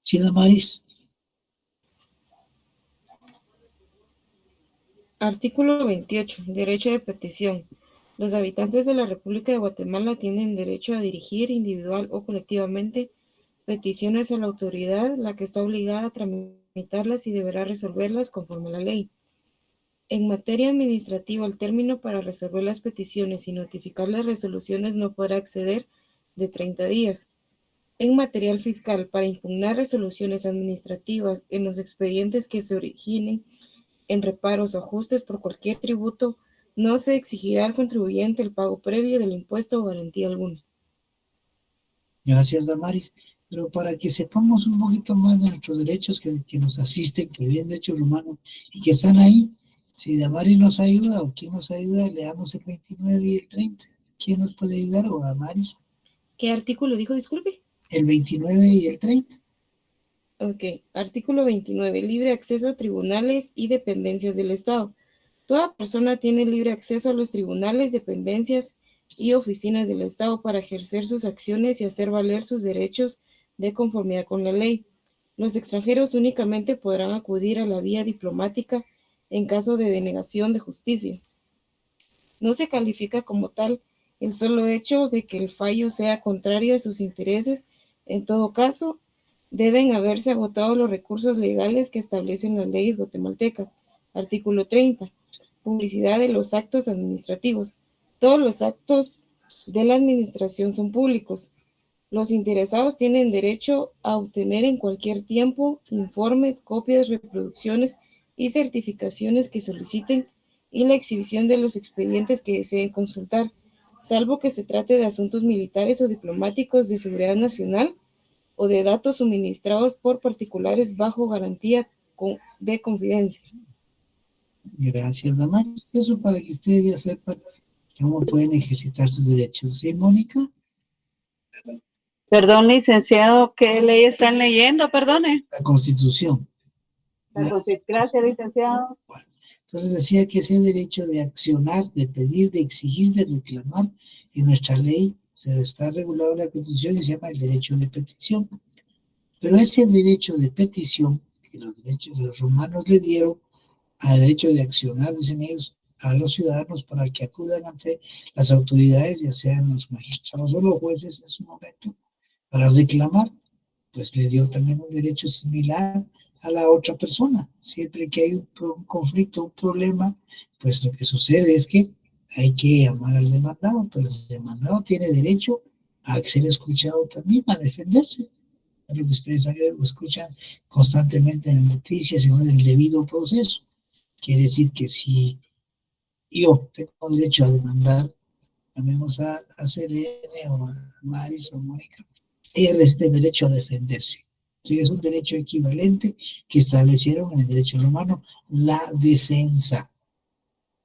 China Maris. Artículo 28. Derecho de petición. Los habitantes de la República de Guatemala tienen derecho a dirigir individual o colectivamente peticiones a la autoridad, la que está obligada a tramitarlas y deberá resolverlas conforme a la ley. En materia administrativa, el término para resolver las peticiones y notificar las resoluciones no podrá exceder de 30 días. En material fiscal, para impugnar resoluciones administrativas en los expedientes que se originen en reparos o ajustes por cualquier tributo, no se exigirá al contribuyente el pago previo del impuesto o garantía alguna. Gracias, Damaris. Pero para que sepamos un poquito más de nuestros derechos que nos asisten, que vienen de derechos humanos y que están ahí, si Damaris nos ayuda o quién nos ayuda, leamos el 29 y el 30. ¿Quién nos puede ayudar o Damaris? ¿Qué artículo dijo, disculpe? El 29 y el 30. Ok, artículo 29. Libre acceso a tribunales y dependencias del Estado. Toda persona tiene libre acceso a los tribunales, dependencias y oficinas del Estado para ejercer sus acciones y hacer valer sus derechos de conformidad con la ley. Los extranjeros únicamente podrán acudir a la vía diplomática en caso de denegación de justicia. No se califica como tal el solo hecho de que el fallo sea contrario a sus intereses. En todo caso, deben haberse agotado los recursos legales que establecen las leyes guatemaltecas. Artículo 30. Publicidad de los actos administrativos. Todos los actos de la administración son públicos. Los interesados tienen derecho a obtener en cualquier tiempo informes, copias, reproducciones y certificaciones que soliciten y la exhibición de los expedientes que deseen consultar, salvo que se trate de asuntos militares o diplomáticos de seguridad nacional o de datos suministrados por particulares bajo garantía de confidencia. Gracias, Damaris. Eso para que ustedes ya sepan cómo pueden ejercitar sus derechos. ¿Sí, Mónica? Perdón, licenciado, ¿qué ley están leyendo? Perdone. La Constitución. Gracias, licenciado. Bueno, entonces decía que ese derecho de accionar, de pedir, de exigir, de reclamar, en nuestra ley se está regulado en la Constitución y se llama el derecho de petición. Pero ese derecho de petición, que los derechos de los romanos le dieron al derecho de accionar, dicen ellos, a los ciudadanos para que acudan ante las autoridades, ya sean los magistrados o los jueces en su momento, para reclamar, pues le dio también un derecho similar a la otra persona. Siempre que hay un conflicto, un problema, pues lo que sucede es que hay que llamar al demandado, pero el demandado tiene derecho a ser escuchado también, a defenderse. Es lo que ustedes escuchan constantemente en las noticias, en el debido proceso. Quiere decir que si yo tengo derecho a demandar, llamemos a Selene o a Maris o Mónica, ella les tiene derecho a defenderse. Sí, es un derecho equivalente que establecieron en el derecho romano, la defensa.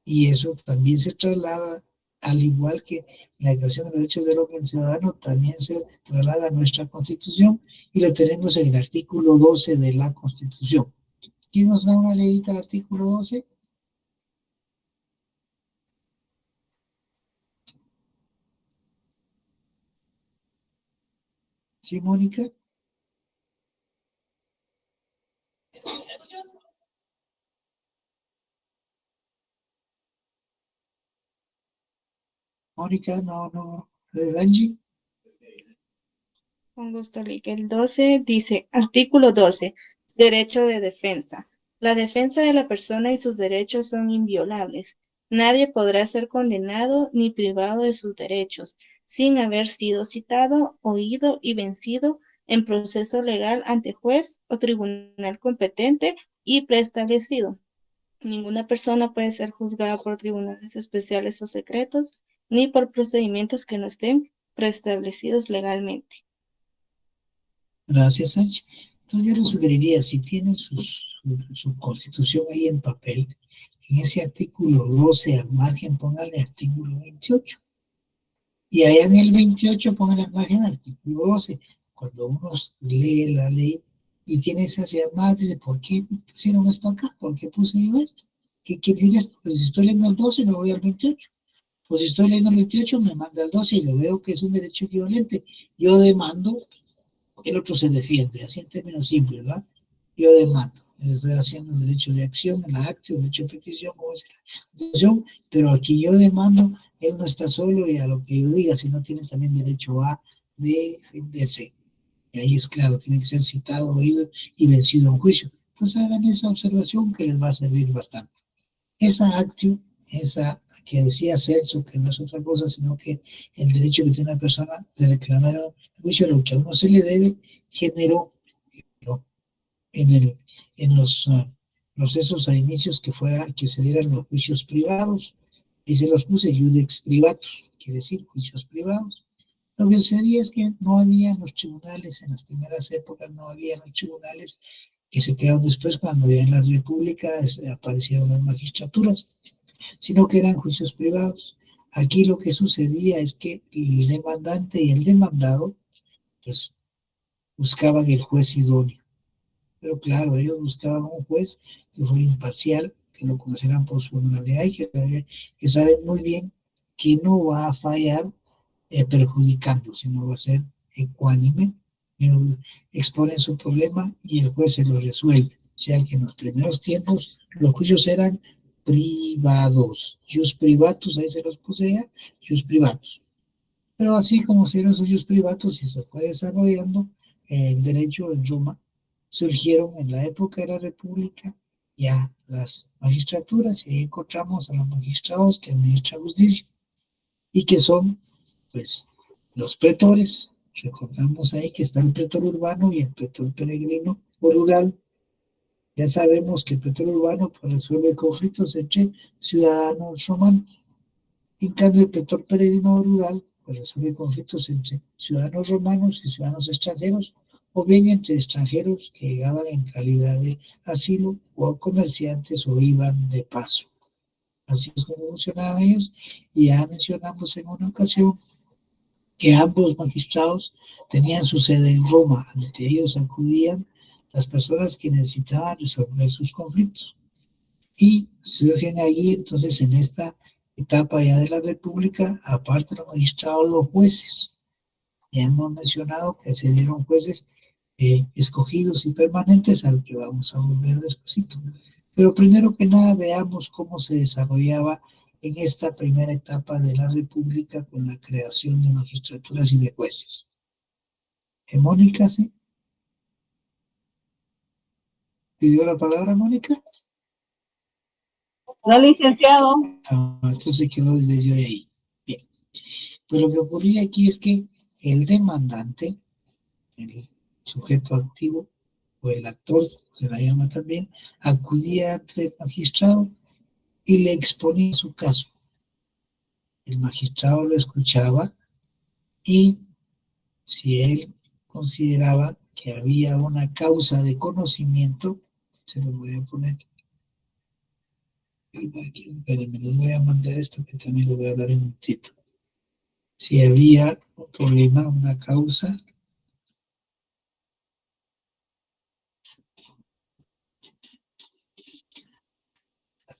Y eso también se traslada, al igual que la Declaración de los Derechos del Hombre y del Ciudadano, también se traslada a nuestra Constitución, y lo tenemos en el artículo 12 de la Constitución. ¿Quién nos da una leída al artículo 12? ¿Sí, Mónica? Mónica, no. Angie. Con gusto, Lick. El 12 dice, artículo 12, derecho de defensa. La defensa de la persona y sus derechos son inviolables. Nadie podrá ser condenado ni privado de sus derechos sin haber sido citado, oído y vencido en proceso legal ante juez o tribunal competente y preestablecido. Ninguna persona puede ser juzgada por tribunales especiales o secretos, ni por procedimientos que no estén preestablecidos legalmente. Gracias, Sánchez. Entonces yo les sugeriría, si tienen su constitución ahí en papel, en ese artículo 12 al margen pónganle artículo 28. Y allá en el 28 pongan al margen artículo 12. Cuando uno lee la ley y tiene esas llamadas, dice, ¿por qué pusieron esto acá? ¿Por qué puse yo esto? ¿Qué quiere decir esto? Pues si estoy leyendo el 12, me voy al 28. Pues si estoy leyendo el 28, me manda al 12 y lo veo que es un derecho equivalente. Yo demando, el otro se defiende, así en términos simples, ¿verdad? Yo demando. estoy haciendo derecho de acción, en la actio, derecho de petición, como es la petición, pero aquí yo demando, él no está solo y a lo que yo diga, sino tiene también derecho a defenderse. Y ahí es claro, tiene que ser citado, oído y vencido en juicio. Pues hagan esa observación que les va a servir bastante. Esa actio, esa que decía Celso, que no es otra cosa, sino que el derecho que tiene una persona de reclamar el juicio a lo que a uno se le debe, generó en los procesos a inicios que se dieran los juicios privados, y se los puse judex privatus, quiere decir juicios privados. Lo que sucedía es que no había los tribunales, en las primeras épocas no había los tribunales que se crearon después cuando ya en las repúblicas aparecieron las magistraturas, sino que eran juicios privados. Aquí lo que sucedía es que el demandante y el demandado pues buscaban el juez idóneo. Pero claro, ellos buscaban un juez que fuera imparcial, que lo conocieran por su honorabilidad y que saben muy bien que no va a fallar perjudicando, sino va a ser ecuánime, exponen su problema y el juez se lo resuelve. O sea que en los primeros tiempos los juicios eran privados, jus privatus, ahí se los puse ya, jus privatus. Pero así como se eran jus privatus y se fue desarrollando el derecho en Roma, surgieron en la época de la República ya las magistraturas y ahí encontramos a los magistrados que administran justicia y que son pues los pretores. Recordamos ahí que está el pretor urbano y el pretor peregrino o rural. Ya sabemos que el pretor urbano pues, resuelve conflictos entre ciudadanos romanos. En cambio, el pretor peregrino rural pues, resuelve conflictos entre ciudadanos romanos y ciudadanos extranjeros, o bien entre extranjeros que llegaban en calidad de asilo o comerciantes o iban de paso. Así es como funcionaban ellos, y ya mencionamos en una ocasión que ambos magistrados tenían su sede en Roma, ante ellos acudían las personas que necesitaban resolver sus conflictos. Y surgen allí, entonces, en esta etapa ya de la República, aparte de los magistrados, los jueces. Ya hemos mencionado que se dieron jueces escogidos y permanentes, al que vamos a volver despuesito. Pero primero que nada veamos cómo se desarrollaba en esta primera etapa de la República con la creación de magistraturas y de jueces. ¿Mónica, sí? ¿Pidió la palabra, Mónica? No, licenciado. Entonces quedó desde ahí. Bien. Pues lo que ocurría aquí es que el demandante, el sujeto activo, o el actor, se la llama también, acudía ante el magistrado y le exponía su caso. El magistrado lo escuchaba y si él consideraba que había una causa de conocimiento, se lo voy a poner aquí, espérenme, les voy a mandar esto que también lo voy a dar en un título. Si había un problema, una causa,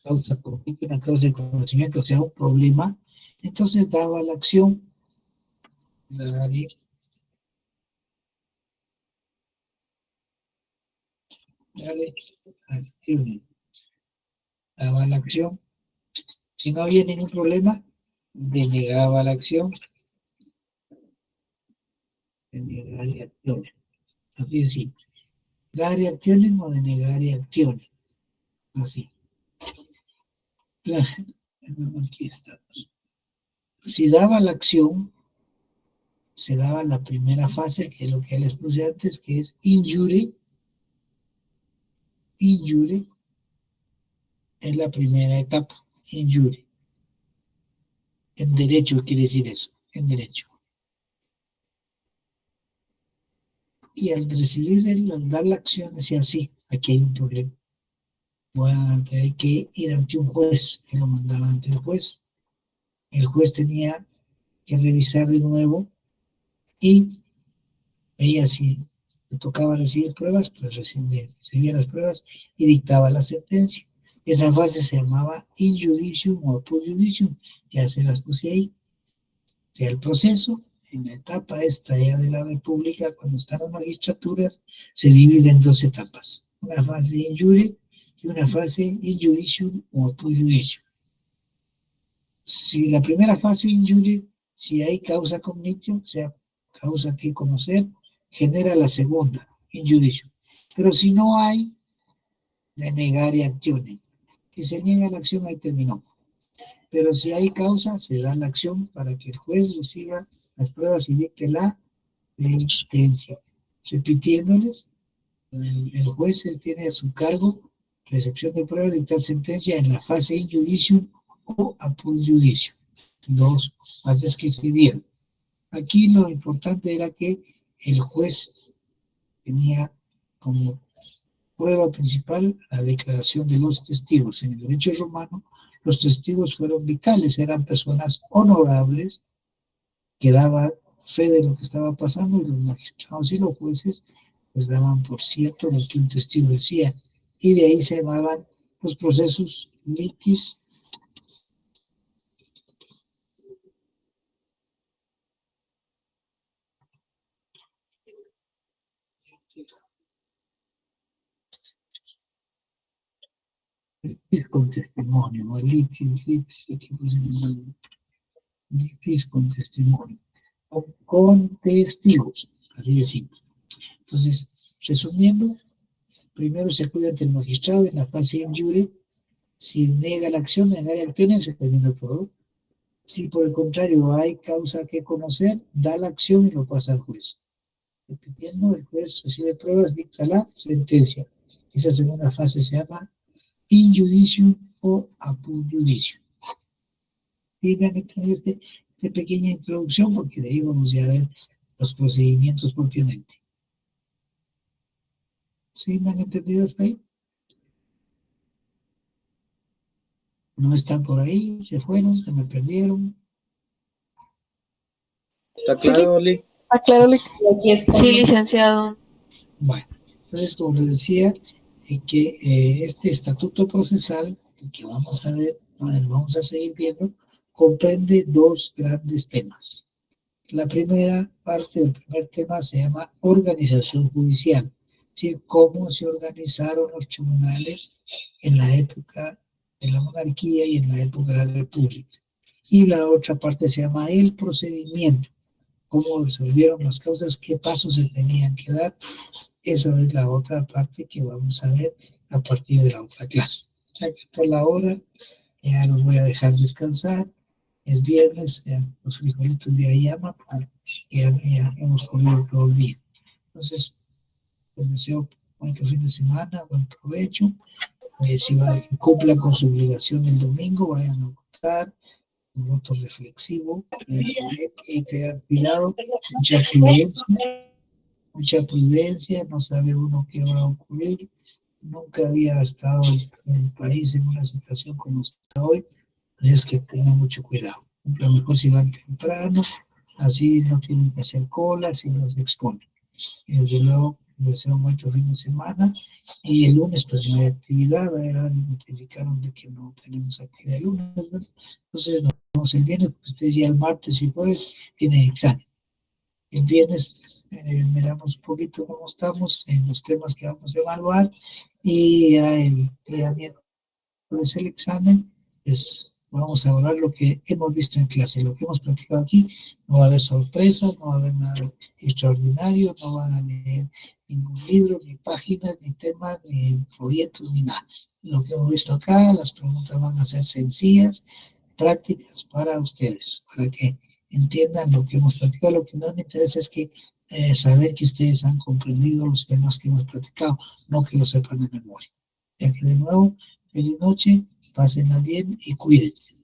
una causa de conocimiento, o sea, un problema, entonces daba la acción, daba la acción. Si no había ningún problema, denegaba la acción. Denegar acciones. Así de simple. Dar acciones o denegar acciones. Así. Aquí estamos. Si daba la acción, se daba la primera fase, que es lo que les puse antes, que es injure. Injure es la primera etapa. Injure. En derecho quiere decir eso. En derecho. Y al recibir, al dar la acción, decía así, aquí hay un problema. Hay que ir ante un juez, que lo mandaba ante el juez. El juez tenía que revisar de nuevo y veía si le tocaba recibir pruebas, pues recibía las pruebas y dictaba la sentencia. Esa fase se llamaba in judicium o post judicium, ya se las puse ahí. O sea, el proceso, en la etapa esta ya de la República, cuando están las magistraturas, se divide en dos etapas. una fase injury y una fase injudicium o apujudicium. Si la primera fase injury, si hay causa cognitio, o sea, causa que conocer, genera la segunda, injudicium. Pero si no hay, denegare acciones. Si se niega la acción, ahí terminó. Pero si hay causa, se da la acción para que el juez reciba las pruebas y dicte la sentencia. Repitiéndoles, el juez tiene a su cargo recepción de pruebas, dictar sentencia en la fase injudicium o apud judicium. Dos fases que se dieron. Aquí lo importante era que el juez tenía como prueba principal la declaración de los testigos. En el derecho romano, los testigos fueron vitales, eran personas honorables que daban fe de lo que estaba pasando, y los magistrados y los jueces pues daban por cierto lo que un testigo decía, y de ahí se llamaban los procesos litis con testimonio, ¿no? Litis con testimonio, o con testigos, así de simple. Entonces, resumiendo, primero se acude ante el magistrado en la fase injury. Si niega la acción, negar acciones, se termina todo. Si por el contrario hay causa que conocer, da la acción y lo pasa al juez. Repitiendo, el juez recibe pruebas, dicta la sentencia. Esa segunda fase se llama injudicium o apud judicium. Y van a tener esta pequeña introducción, porque de ahí vamos a ver los procedimientos propiamente. ¿Sí me han entendido hasta ahí? No están por ahí, se fueron, se me perdieron. ¿Está claro, Oli? Aclárale que aquí está. Sí, licenciado. Bueno, entonces, como les decía, que este estatuto procesal, que vamos a ver, vamos a seguir viendo, comprende dos grandes temas. La primera parte del primer tema se llama organización judicial, es decir, cómo se organizaron los tribunales en la época de la monarquía y en la época de la república. Y la otra parte se llama el procedimiento, cómo resolvieron las causas, qué pasos se tenían que dar. Esa es la otra parte que vamos a ver a partir de la otra clase. O sea que por la hora ya los voy a dejar descansar. Es viernes, ya los frijolitos de ahí llaman, ya hemos comido todo el día. Entonces, les deseo buen fin de semana, buen provecho. Si cumplan con su obligación el domingo, vayan a votar, un voto reflexivo, y tengan cuidado, mucha prudencia, no sabe uno qué va a ocurrir. Nunca había estado en el país en una situación como está hoy, así es que tengan mucho cuidado. A lo mejor si van temprano, así no tienen que hacer colas y no se exponen. Y desde luego, les deseo un buen fin de semana, y el lunes pues no hay actividad, me notificaron de que no tenemos actividad el lunes, ¿verdad? Entonces nos vemos el viernes, porque ustedes ya el martes y jueves tienen examen. El viernes miramos un poquito cómo estamos en los temas que vamos a evaluar, y ya el día miércoles el examen, pues vamos a evaluar lo que hemos visto en clase, lo que hemos practicado aquí. No va a haber sorpresas, no va a haber nada extraordinario, no van a leer ningún libro, ni páginas, ni temas, ni folletos, ni nada. Lo que hemos visto acá, las preguntas van a ser sencillas, prácticas para ustedes, para que entiendan lo que hemos practicado. Lo que más me interesa es que saber que ustedes han comprendido los temas que hemos practicado, no que lo sepan de memoria. Ya que de nuevo, feliz noche, pásenla bien y cuídense.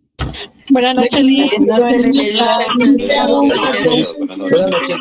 Buenas noches. Buenas noches.